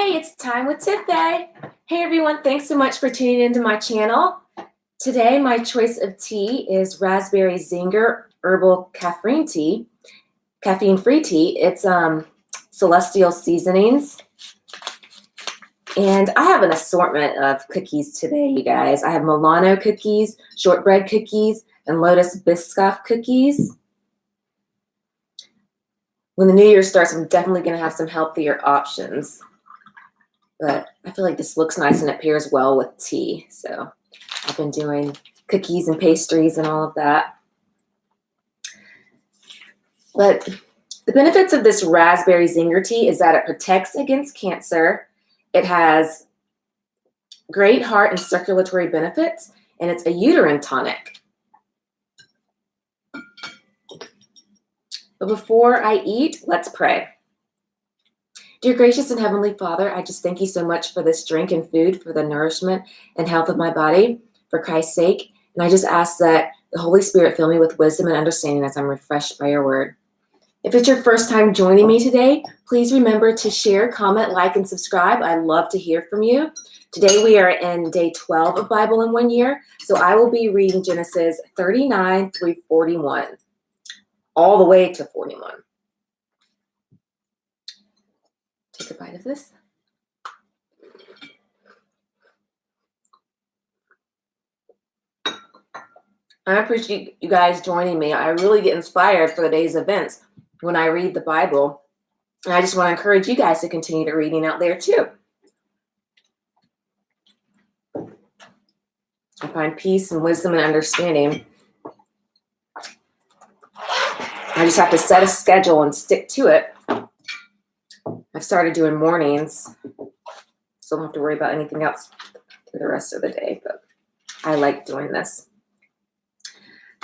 Hey, it's Time with Tiffany. Hey everyone, thanks so much for tuning into my channel. Today my choice of tea is raspberry Zinger herbal caffeine-free tea. It's celestial seasonings. And I have an assortment of cookies today, you guys. I have Milano cookies, shortbread cookies, and Lotus Biscoff cookies. When the new year starts, I'm definitely going to have some healthier options. But I feel like this looks nice and it pairs well with tea. So I've been doing cookies and pastries and all of that. But the benefits of this raspberry Zinger tea is that it protects against cancer. It has great heart and circulatory benefits, and it's a uterine tonic. But before I eat, let's pray. Dear gracious and heavenly Father, I just thank you so much for this drink and food, for the nourishment and health of my body, for Christ's sake. And I just ask that the Holy Spirit fill me with wisdom and understanding as I'm refreshed by your word. If it's your first time joining me today, please remember to share, comment, like, and subscribe. I love to hear from you. Today we are in day 12 of Bible in 1 year, so I will be reading Genesis 39 through 41, all the way to 41. Take a bite of this. I appreciate you guys joining me. I really get inspired for the day's events when I read the Bible. And I just want to encourage you guys to continue to reading out there too. I find peace and wisdom and understanding. I just have to set a schedule and stick to it. I've started doing mornings, so I don't have to worry about anything else for the rest of the day, but I like doing this.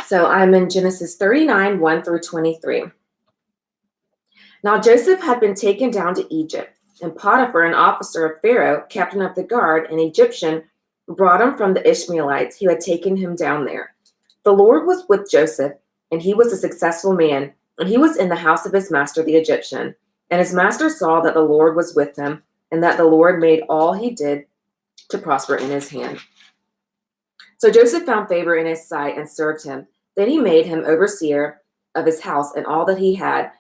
So I'm in Genesis 39, 1 through 23. Now Joseph had been taken down to Egypt, and Potiphar, an officer of Pharaoh, captain of the guard, an Egyptian, brought him from the Ishmaelites who had taken him down there. The Lord was with Joseph, and he was a successful man, and he was in the house of his master the Egyptian. And his master saw that the Lord was with him, and that the Lord made all he did to prosper in his hand. So Joseph found favor in his sight and served him. Then he made him overseer of his house, and all that he had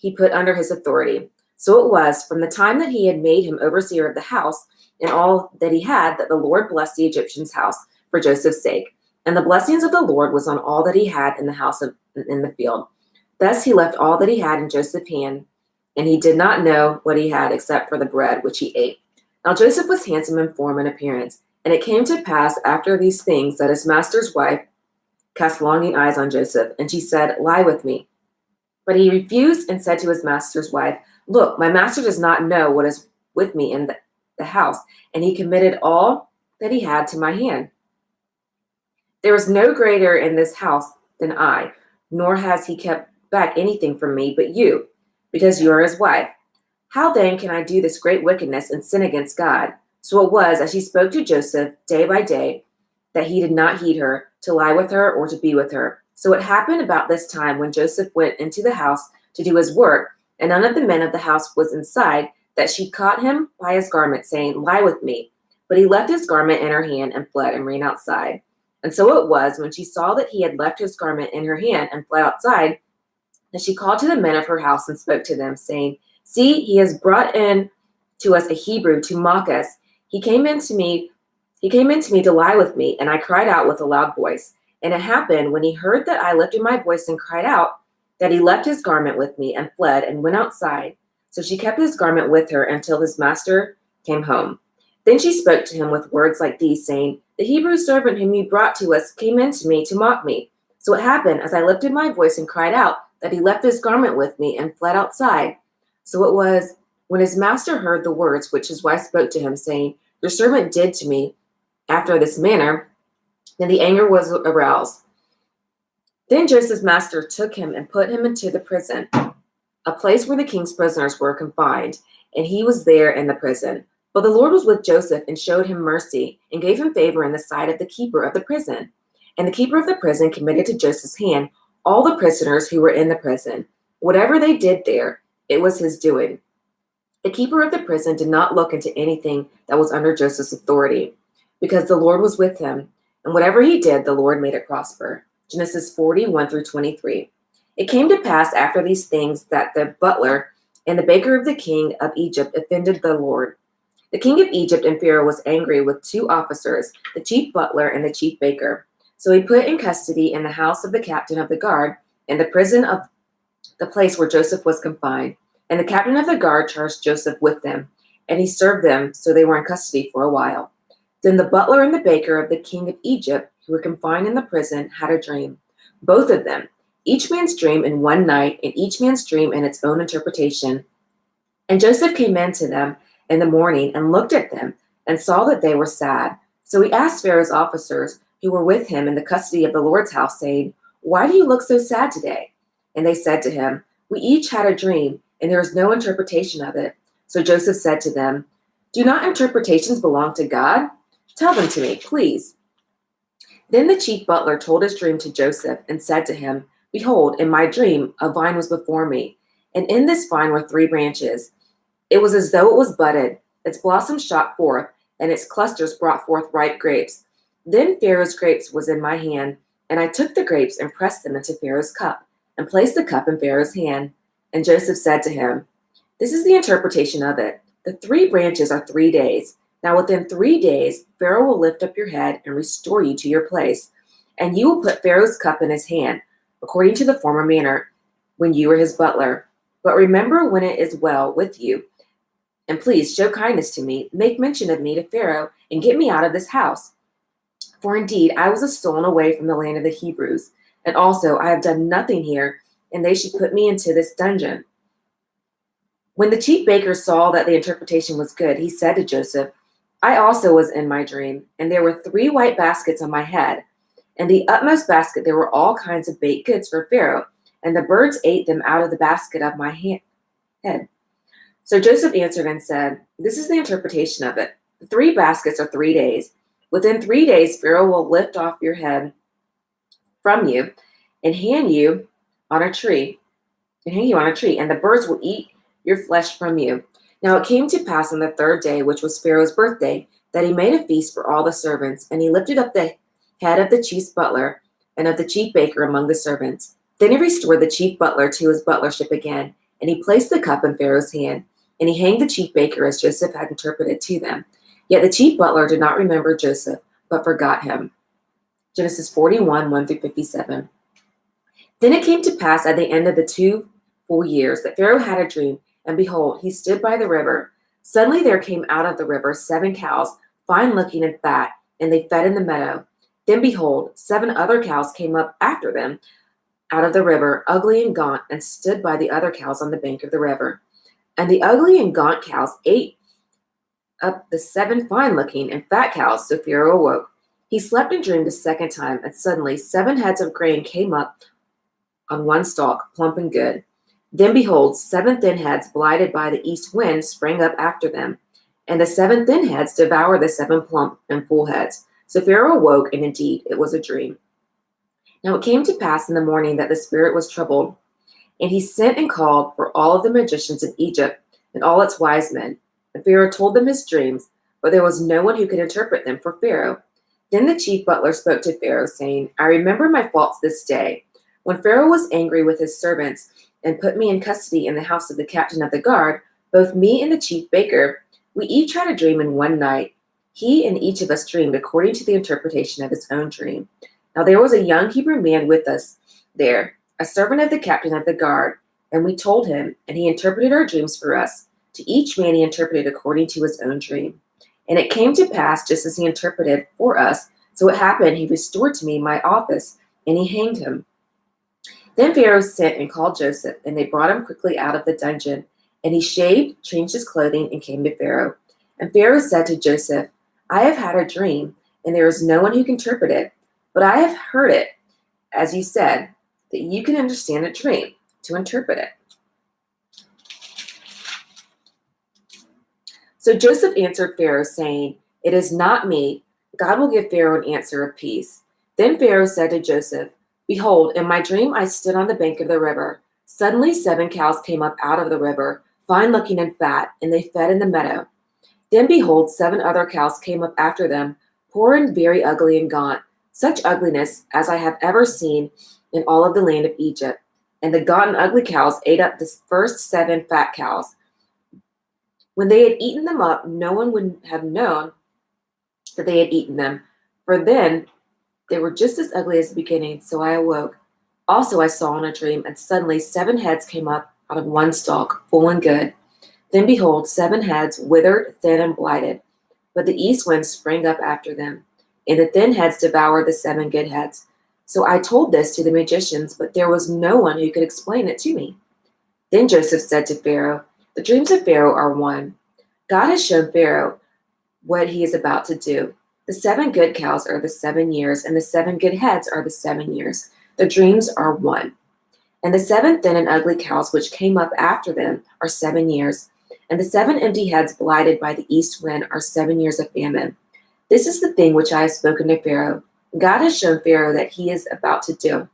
he put under his authority. So it was from the time that he had made him overseer of the house and all that he had that the Lord blessed the Egyptian's house for Joseph's sake. And the blessings of the Lord was on all that he had in the house in the field. Thus he left all that he had in Joseph's hand, and he did not know what he had except for the bread which he ate. Now Joseph was handsome in form and appearance, and it came to pass after these things that his master's wife cast longing eyes on Joseph, and she said, "Lie with me." But he refused and said to his master's wife, "Look, my master does not know what is with me in the house, and he committed all that he had to my hand. There is no greater in this house than I, nor has he kept back anything from me but you, because you are his wife. How then can I do this great wickedness and sin against God?" So it was, as she spoke to Joseph day by day, that he did not heed her, to lie with her or to be with her. So it happened about this time when Joseph went into the house to do his work, and none of the men of the house was inside, that she caught him by his garment, saying, "Lie with me." But he left his garment in her hand and fled and ran outside. And so it was, when she saw that he had left his garment in her hand and fled outside, that she called to the men of her house and spoke to them, saying, "See, he has brought in to us a Hebrew to mock us. He came in to me to lie with me, and I cried out with a loud voice. And it happened, when he heard that I lifted my voice and cried out, that he left his garment with me and fled and went outside. So she kept his garment with her until his master came home. Then she spoke to him with words like these, saying, The Hebrew servant whom you brought to us came in to me to mock me. So it happened, as I lifted my voice and cried out, that he left his garment with me and fled outside. So it was, when his master heard the words which his wife spoke to him, saying, Your servant did to me after this manner, then the anger was aroused. Then Joseph's master took him and put him into the prison, a place where the king's prisoners were confined, and he was there in the prison. But the Lord was with Joseph and showed him mercy and gave him favor in the sight of the keeper of the prison. And the keeper of the prison committed to Joseph's hand all the prisoners who were in the prison. Whatever they did there, it was his doing. The keeper of the prison did not look into anything that was under Joseph's authority, because the Lord was with him, and whatever he did, the Lord made it prosper. Genesis 41 through 23. It came to pass after these things that the butler and the baker of the king of Egypt offended the Lord. The king of Egypt and Pharaoh was angry with two officers, the chief butler and the chief baker. So he put in custody in the house of the captain of the guard, in the prison of the place where Joseph was confined. And the captain of the guard charged Joseph with them, and he served them, so they were in custody for a while. Then the butler and the baker of the king of Egypt, who were confined in the prison, had a dream. Both of them, each man's dream in one night, and each man's dream in its own interpretation. And Joseph came in to them in the morning and looked at them and saw that they were sad. So he asked Pharaoh's officers who were with him in the custody of the Lord's house, saying, "Why do you look so sad today?" And they said to him, "We each had a dream, and there is no interpretation of it." So Joseph said to them, "Do not interpretations belong to God? Tell them to me, please." Then the chief butler told his dream to Joseph and said to him, "Behold, in my dream, a vine was before me, and in this vine were 3 branches. It was as though it was budded, its blossoms shot forth, and its clusters brought forth ripe grapes. Then Pharaoh's grapes was in my hand, and I took the grapes and pressed them into Pharaoh's cup, and placed the cup in Pharaoh's hand." And Joseph said to him, "This is the interpretation of it. The 3 branches are 3 days. Now within 3 days, Pharaoh will lift up your head and restore you to your place, and you will put Pharaoh's cup in his hand, according to the former manner, when you were his butler. But remember when it is well with you, and please show kindness to me, make mention of me to Pharaoh, and get me out of this house. For indeed, I was stolen away from the land of the Hebrews, and also I have done nothing here, and they should put me into this dungeon." When the chief baker saw that the interpretation was good, he said to Joseph, "I also was in my dream, and there were 3 white baskets on my head. In the utmost basket there were all kinds of baked goods for Pharaoh, and the birds ate them out of the basket of my head." So Joseph answered and said, "This is the interpretation of it. The 3 baskets are 3 days. Within 3 days Pharaoh will lift off your head from you and hang you on a tree, and the birds will eat your flesh from you." Now it came to pass on the 3rd day, which was Pharaoh's birthday, that he made a feast for all the servants, and he lifted up the head of the chief butler and of the chief baker among the servants. Then he restored the chief butler to his butlership again, and he placed the cup in Pharaoh's hand, and he hanged the chief baker as Joseph had interpreted to them. Yet the chief butler did not remember Joseph, but forgot him. Genesis 41, 1 through 57. Then it came to pass at the end of the 2 full years that Pharaoh had a dream, and behold, he stood by the river. Suddenly there came out of the river 7 cows, fine looking and fat, and they fed in the meadow. Then behold, 7 other cows came up after them out of the river, ugly and gaunt, and stood by the other cows on the bank of the river. And the ugly and gaunt cows ate up the 7 fine looking and fat cows, so Pharaoh awoke. He slept and dreamed a second time, and suddenly 7 heads of grain came up on one stalk, plump and good. Then behold, 7 thin heads, blighted by the east wind, sprang up after them. And the 7 thin heads devoured the 7 plump and full heads. So Pharaoh awoke, and indeed it was a dream. Now it came to pass in the morning that the spirit was troubled, and he sent and called for all of the magicians in Egypt and all its wise men. And Pharaoh told them his dreams, but there was no one who could interpret them for Pharaoh. Then the chief butler spoke to Pharaoh, saying, "I remember my faults this day. When Pharaoh was angry with his servants and put me in custody in the house of the captain of the guard, both me and the chief baker, we each had a dream in one night. He and each of us dreamed according to the interpretation of his own dream. Now there was a young Hebrew man with us there, a servant of the captain of the guard, and we told him, and he interpreted our dreams for us. To each man he interpreted according to his own dream. And it came to pass just as he interpreted for us, so it happened, he restored to me my office, and he hanged him." Then Pharaoh sent and called Joseph, and they brought him quickly out of the dungeon. And he shaved, changed his clothing, and came to Pharaoh. And Pharaoh said to Joseph, "I have had a dream, and there is no one who can interpret it. But I have heard it, as you said, that you can understand a dream, to interpret it." So Joseph answered Pharaoh, saying, "It is not me. God will give Pharaoh an answer of peace." Then Pharaoh said to Joseph, "Behold, in my dream I stood on the bank of the river. Suddenly 7 cows came up out of the river, fine-looking and fat, and they fed in the meadow. Then behold, 7 other cows came up after them, poor and very ugly and gaunt, such ugliness as I have ever seen in all of the land of Egypt. And the gaunt and ugly cows ate up the first 7 fat cows. When they had eaten them up, no one would have known that they had eaten them, for then they were just as ugly as the beginning. So I awoke. Also I saw in a dream, and suddenly 7 heads came up out of one stalk, full and good. Then behold, 7 heads, withered, thin, and blighted. But the east wind sprang up after them, and the thin heads devoured the 7 good heads. So I told this to the magicians, but there was no one who could explain it to me. Then Joseph said to Pharaoh, the dreams of Pharaoh are one. God has shown Pharaoh what he is about to do. The 7 good cows are the 7 years, and the 7 good heads are the 7 years. The dreams are one. And the 7 thin and ugly cows which came up after them are 7 years. And the 7 empty heads blighted by the east wind are 7 years of famine. This is the thing which I have spoken to Pharaoh. God has shown Pharaoh that he is about to do.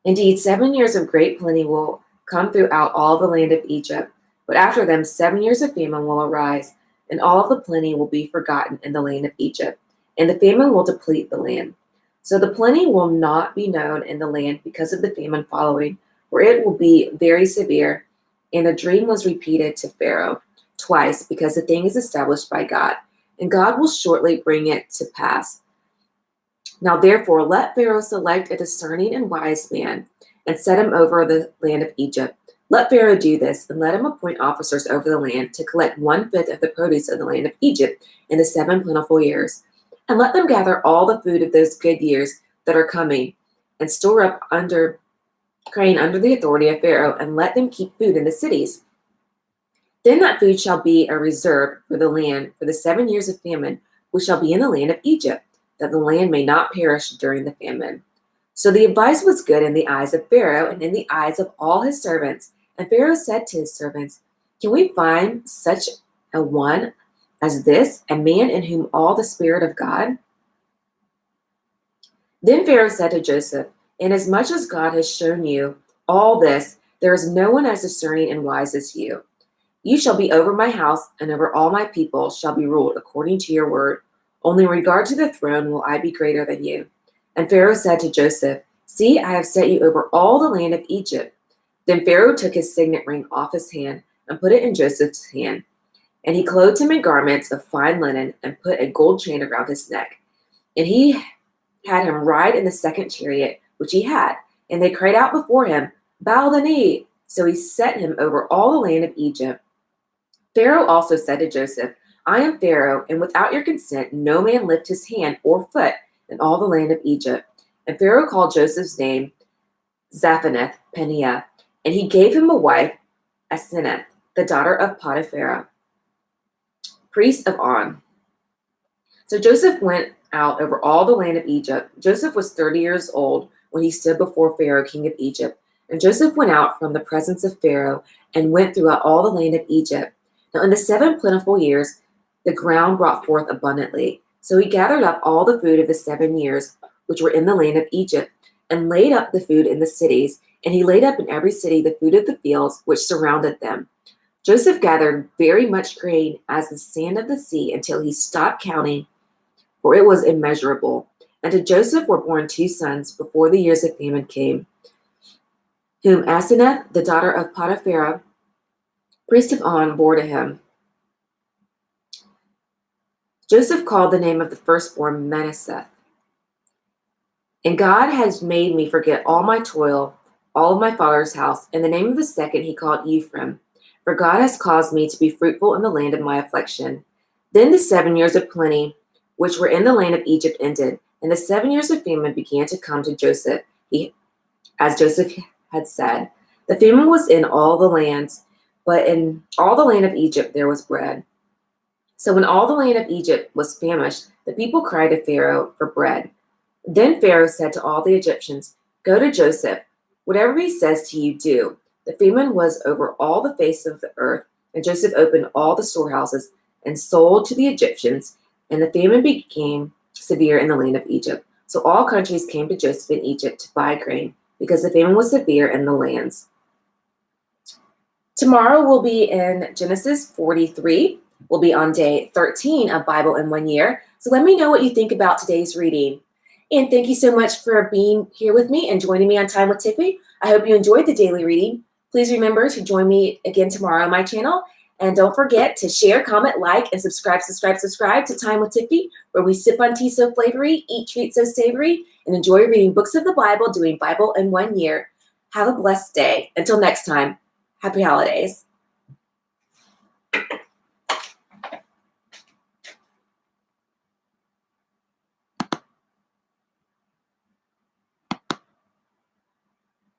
Indeed, 7 years of great plenty will come throughout all the land of Egypt. But after them 7 years of famine will arise, and all of the plenty will be forgotten in the land of Egypt, and the famine will deplete the land. So the plenty will not be known in the land because of the famine following, for it will be very severe. And the dream was repeated to Pharaoh twice, because the thing is established by God, and God will shortly bring it to pass. Now therefore let Pharaoh select a discerning and wise man, and set him over the land of Egypt. Let Pharaoh do this, and let him appoint officers over the land to collect 1/5 of the produce of the land of Egypt in the 7 plentiful years. And let them gather all the food of those good years that are coming, and store up grain under the authority of Pharaoh, and let them keep food in the cities. Then that food shall be a reserve for the land for the 7 years of famine, which shall be in the land of Egypt, that the land may not perish during the famine. So the advice was good in the eyes of Pharaoh and in the eyes of all his servants. And Pharaoh said to his servants, can we find such a one as this, a man in whom all the Spirit of God? Then Pharaoh said to Joseph, inasmuch as God has shown you all this, there is no one as discerning and wise as you. You shall be over my house, and over all my people shall be ruled according to your word. Only in regard to the throne will I be greater than you. And Pharaoh said to Joseph, see, I have set you over all the land of Egypt. Then Pharaoh took his signet ring off his hand and put it in Joseph's hand. And he clothed him in garments of fine linen and put a gold chain around his neck. And he had him ride in the second chariot which he had. And they cried out before him, bow the knee. So he set him over all the land of Egypt. Pharaoh also said to Joseph, I am Pharaoh, and without your consent no man lift his hand or foot in all the land of Egypt. And Pharaoh called Joseph's name Zaphenath Paneah, and he gave him a wife, Asenath, the daughter of Potiphar, priest of On. So Joseph went out over all the land of Egypt. Joseph was 30 years old when he stood before Pharaoh, king of Egypt. And Joseph went out from the presence of Pharaoh and went throughout all the land of Egypt. Now in the 7 plentiful years, the ground brought forth abundantly. So he gathered up all the food of the 7 years which were in the land of Egypt, and laid up the food in the cities, and he laid up in every city the food of the fields which surrounded them. Joseph gathered very much grain as the sand of the sea until he stopped counting, for it was immeasurable. And to Joseph were born 2 sons before the years of famine came, whom Asenath, the daughter of Potiphar, priest of On, bore to him. Joseph called the name of the firstborn Manasseh. And God has made me forget all my toil, all of my father's house. And the name of the second he called Ephraim, for God has caused me to be fruitful in the land of my affliction. Then the 7 years of plenty, which were in the land of Egypt, ended, and the 7 years of famine began to come to Joseph, as Joseph had said. The famine was in all the lands, but in all the land of Egypt there was bread. So when all the land of Egypt was famished, the people cried to Pharaoh for bread. Then Pharaoh said to all the Egyptians, go to Joseph. Whatever he says to you, do. The famine was over all the face of the earth, and Joseph opened all the storehouses and sold to the Egyptians, and the famine became severe in the land of Egypt. So all countries came to Joseph in Egypt to buy grain, because the famine was severe in the lands. Tomorrow we'll be in Genesis 43. We'll be on day 13 of Bible in 1 year. So let me know what you think about today's reading. And thank you so much for being here with me and joining me on Time with Tiffy. I hope you enjoyed the daily reading. Please remember to join me again tomorrow on my channel. And don't forget to share, comment, like, and subscribe to Time with Tiffy, where we sip on tea so flavory, eat treats so savory, and enjoy reading books of the Bible, doing Bible in 1 year. Have a blessed day. Until next time, happy holidays.